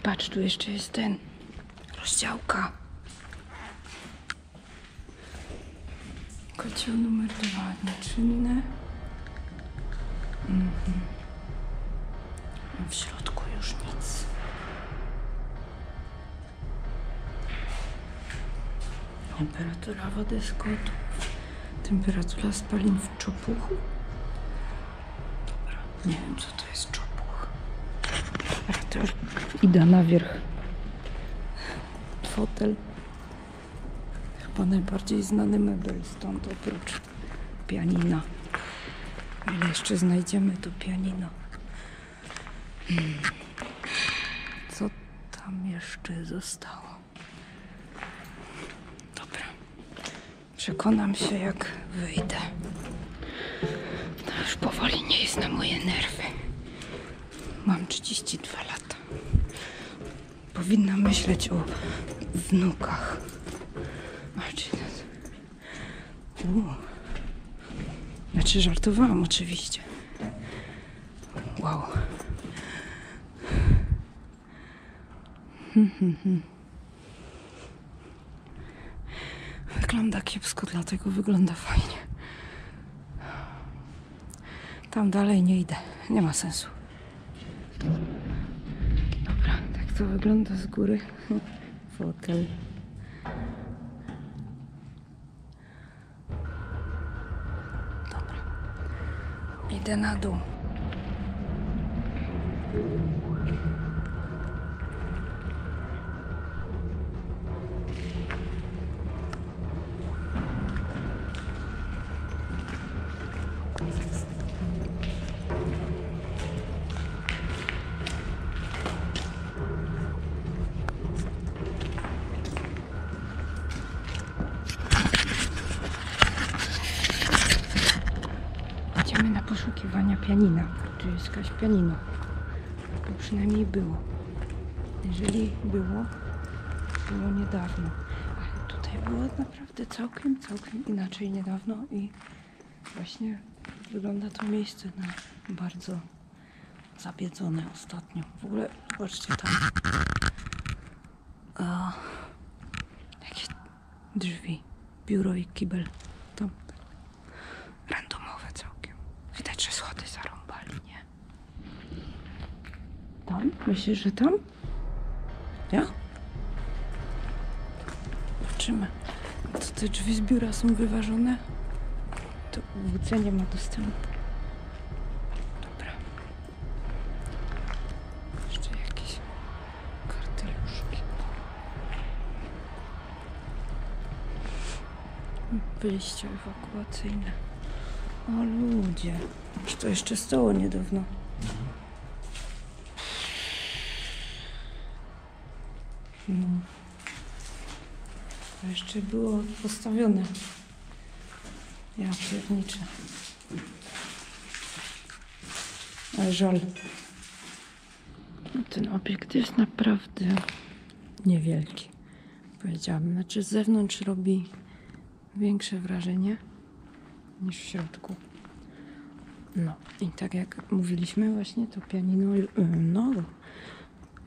patrz, tu jeszcze jest ten rozdziałka. Kocioł numer 2, nieczynne. W środku już nic. Temperatura wody z kotłów. Temperatura spalin w czopuchu. Dobra, nie wiem co to jest czopuch. Dobra, to już idę na wierzch. Fotel. Chyba najbardziej znany mebel stąd oprócz pianina. Ile jeszcze znajdziemy to pianino? Co tam jeszcze zostało? Dobra. Przekonam się jak wyjdę. To już powoli nie jest na moje nerwy. Mam 32 lata. Powinnam myśleć o wnukach. Znaczy żartowałam oczywiście. Wow. Wygląda kiepsko, dlatego wygląda fajnie. Tam dalej nie idę. Nie ma sensu. Dobra, tak to wygląda z góry. Fotel. Dobra. Idę na dół. Idziemy na poszukiwania pianina. Czy jest jakaś pianino? Bo przynajmniej było. Jeżeli było niedawno. Ale tutaj było naprawdę całkiem inaczej niedawno i właśnie wygląda to miejsce na bardzo zabiedzone ostatnio. W ogóle zobaczcie tam. Jakie drzwi, biuro i kibel. Tam randomowe całkiem. Widać, że schody zarąbali, nie? Tam? Myślisz, że tam? Ja? Zobaczymy. Co te drzwi z biura są wyważone? To WC nie ma dostępu. Dobra. Jeszcze jakieś karteluszki. Wyjście ewakuacyjne. O ludzie. Czy to jeszcze stało niedawno? No. To jeszcze było postawione. Ja pierniczę. Ale żal. Ten obiekt jest naprawdę niewielki. Powiedziałabym. Znaczy z zewnątrz robi większe wrażenie niż w środku. No i tak jak mówiliśmy właśnie, to pianino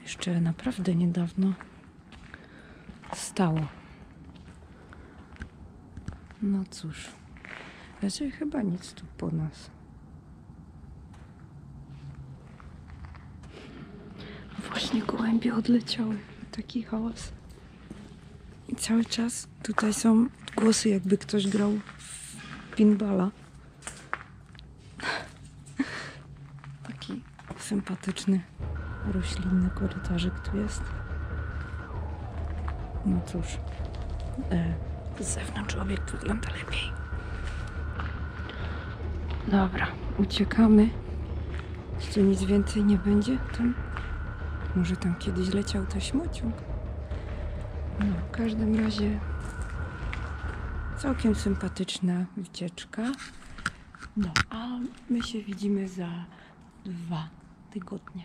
jeszcze naprawdę niedawno stało. No cóż, raczej chyba nic tu po nas. Właśnie gołębie odleciały. Taki hałas. I cały czas tutaj są głosy, jakby ktoś grał w pinballa. Taki sympatyczny, roślinny korytarzyk tu jest. No cóż, z zewnątrz obiekt wygląda lepiej. Dobra, uciekamy. Jeszcze nic więcej nie będzie tam. Może tam kiedyś leciał taśmociąg. No, w każdym razie całkiem sympatyczna wycieczka. No, a my się widzimy za 2 tygodnie.